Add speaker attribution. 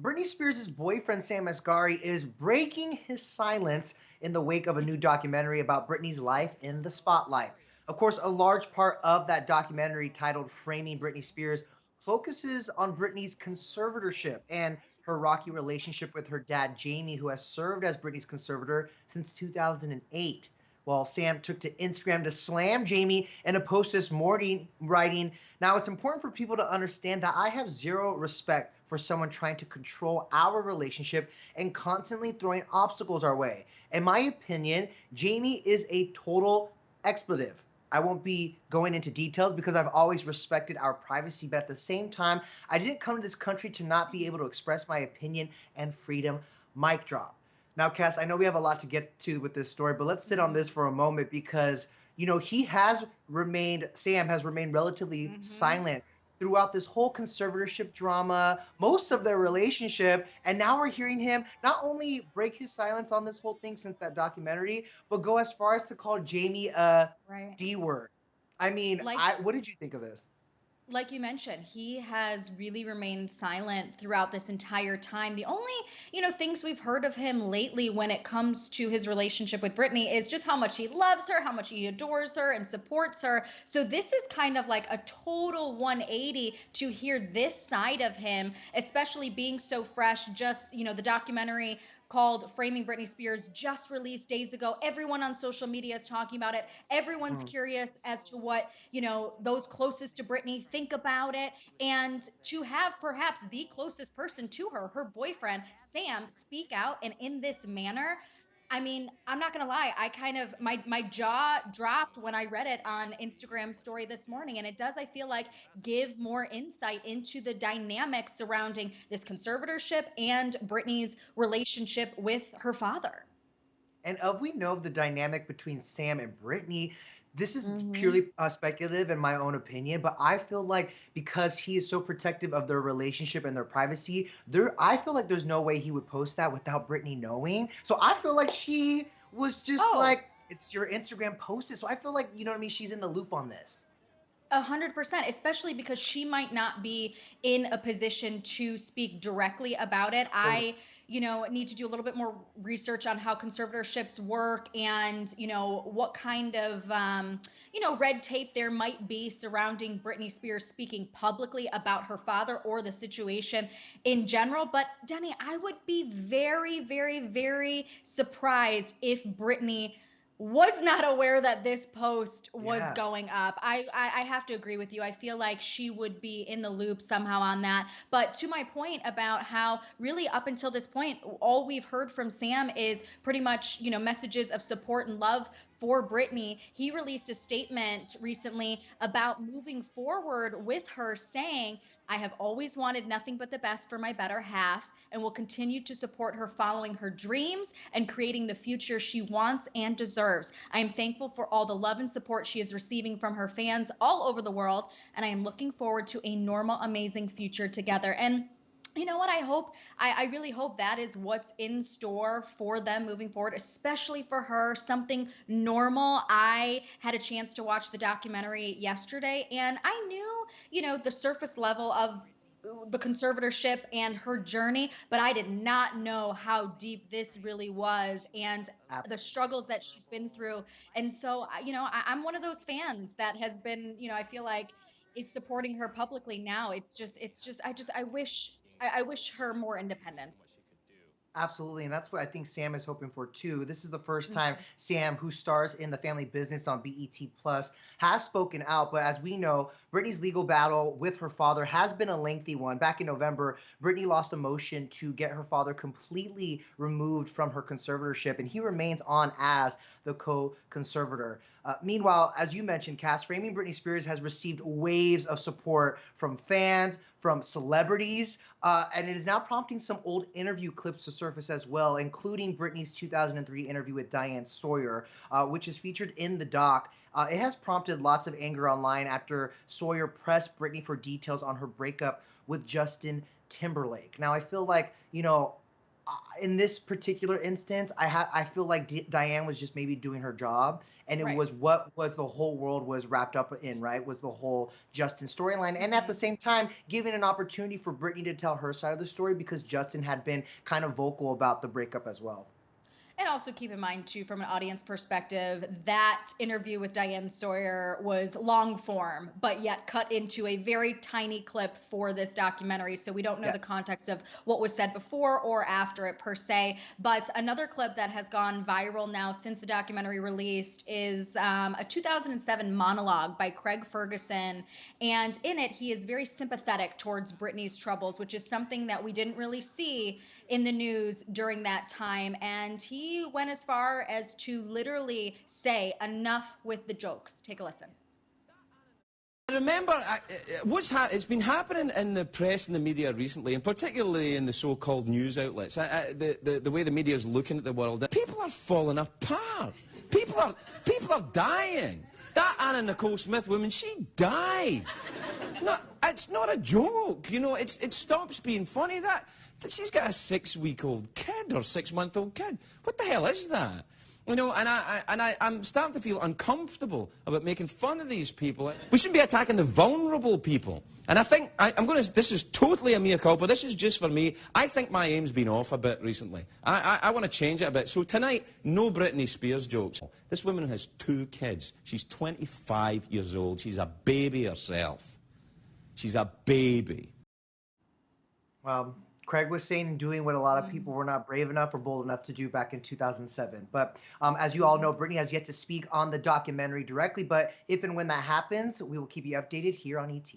Speaker 1: Britney Spears' boyfriend, Sam Asghari, is breaking his silence in the wake of a new documentary about Britney's life in the spotlight. Of course, a large part of that documentary titled Framing Britney Spears focuses on Britney's conservatorship and her rocky relationship with her dad, Jamie, who has served as Britney's conservator since 2008. Well, Sam took to Instagram to slam Jamie in a post this morning, writing, "Now, it's important for people to understand that I have zero respect for someone trying to control our relationship and constantly throwing obstacles our way. In my opinion, Jamie is a total expletive. I won't be going into details because I've always respected our privacy, but at the same time, I didn't come to this country to not be able to express my opinion and freedom." Mic drop. Now, Cass, I know we have a lot to get to with this story, but let's sit on this for a moment because, Sam has remained relatively
Speaker 2: Mm-hmm.
Speaker 1: silent throughout this whole conservatorship drama, most of their relationship. And now we're hearing him not only break his silence on this whole thing since that documentary, but go as far as to call Jamie a
Speaker 2: Right.
Speaker 1: D word. I mean,
Speaker 2: Like
Speaker 1: what did you think of this?
Speaker 2: like you mentioned, he has really remained silent throughout this entire time. The only, things we've heard of him lately when it comes to his relationship with Britney is just how much he loves her, how much he adores her and supports her. So this is kind of like a total 180 to hear this side of him, especially being so fresh. Just, the documentary called Framing Britney Spears just released days ago. Everyone on social media is talking about it. Everyone's
Speaker 1: Mm,
Speaker 2: curious as to what, those closest to Britney think about it. And to have perhaps the closest person to her, her boyfriend, Sam, speak out and in this manner. I mean, I'm not gonna lie. I kind of my jaw dropped when I read it on Instagram story this morning, and it does. I feel like give more insight into the dynamics surrounding this conservatorship and Britney's relationship with her father.
Speaker 1: And of we know of the dynamic between Sam and Brittany, this is
Speaker 2: Hmm.
Speaker 1: purely speculative in my own opinion, but I feel like because he is so protective of their relationship and their privacy, I feel like there's no way he would post that without Brittany knowing. So I feel like she was just
Speaker 2: Oh,
Speaker 1: like, it's your Instagram posted. So I feel like, you know what I mean? She's in the loop on this.
Speaker 2: 100%, especially because she might not be in a position to speak directly about it.
Speaker 1: Totally.
Speaker 2: Need to do a little bit more research on how conservatorships work and, what kind of, red tape there might be surrounding Britney Spears speaking publicly about her father or the situation in general. But Denny, I would be very, very, very surprised if Britney was not aware that this post was
Speaker 1: Yeah.
Speaker 2: going up. I have to agree with you. I feel like she would be in the loop somehow on that. But to my point about how really up until this point, all we've heard from Sam is pretty much, messages of support and love for Britney. He released a statement recently about moving forward with her, saying, "I have always wanted nothing but the best for my better half and will continue to support her following her dreams and creating the future she wants and deserves. I am thankful for all the love and support she is receiving from her fans all over the world, and I am looking forward to a normal, amazing future together." And you know what? I really hope that is what's in store for them moving forward, especially for her, something normal. I had a chance to watch the documentary yesterday, and I knew, the surface level of the conservatorship and her journey, but I did not know how deep this really was and the struggles that she's been through. And so, I'm one of those fans that has been, I feel like is supporting her publicly now. I wish her more independence.
Speaker 1: Absolutely, and that's what I think Sam is hoping for too. This is the first time
Speaker 2: Mhm.
Speaker 1: Sam, who stars in the Family Business on BET Plus, has spoken out. But as we know, Britney's legal battle with her father has been a lengthy one. Back in November, Britney lost a motion to get her father completely removed from her conservatorship, and he remains on as the co-conservator. Meanwhile, as you mentioned, Cass, Framing Britney Spears has received waves of support from fans, from celebrities, and it is now prompting some old interview clips to surface as well, including Britney's 2003 interview with Diane Sawyer, which is featured in the doc. It has prompted lots of anger online after Sawyer pressed Britney for details on her breakup with Justin Timberlake. Now, I feel like, in this particular instance, I feel like Diane was just maybe doing her job, and it
Speaker 2: Right.
Speaker 1: was what was the whole world was wrapped up in, right? Was the whole Justin storyline, and at the
Speaker 2: Mhm.
Speaker 1: same time, giving an opportunity for Britney to tell her side of the story because Justin had been kind of vocal about the breakup as well.
Speaker 2: And also keep in mind, too, from an audience perspective, that interview with Diane Sawyer was long form, but yet cut into a very tiny clip for this documentary. So we don't know the
Speaker 1: Yes.
Speaker 2: context of what was said before or after it per se. But another clip that has gone viral now since the documentary released is a 2007 monologue by Craig Ferguson. And in it, he is very sympathetic towards Britney's troubles, which is something that we didn't really see in the news during that time. And he went as far as to literally say, enough with the jokes. Take a listen.
Speaker 3: I remember it's been happening in the press and the media recently, and particularly in the so-called news outlets. The way the media is looking at the world, people are falling apart. People are dying. That Anna Nicole Smith woman, she died. No, it's not a joke. You know, it stops being funny. That she's got a 6-week-old kid or 6-month-old kid. What the hell is that? You know, and I'm starting to feel uncomfortable about making fun of these people. We shouldn't be attacking the vulnerable people. And I think, this is totally a mea culpa, this is just for me. I think my aim's been off a bit recently. I want to change it a bit. So tonight, no Britney Spears jokes. This woman has 2 kids. She's 25 years old. She's a baby herself. She's a baby.
Speaker 1: Well, Craig was saying and doing what a lot of people were not brave enough or bold enough to do back in 2007. But as you all know, Britney has yet to speak on the documentary directly. But if and when that happens, we will keep you updated here on ET.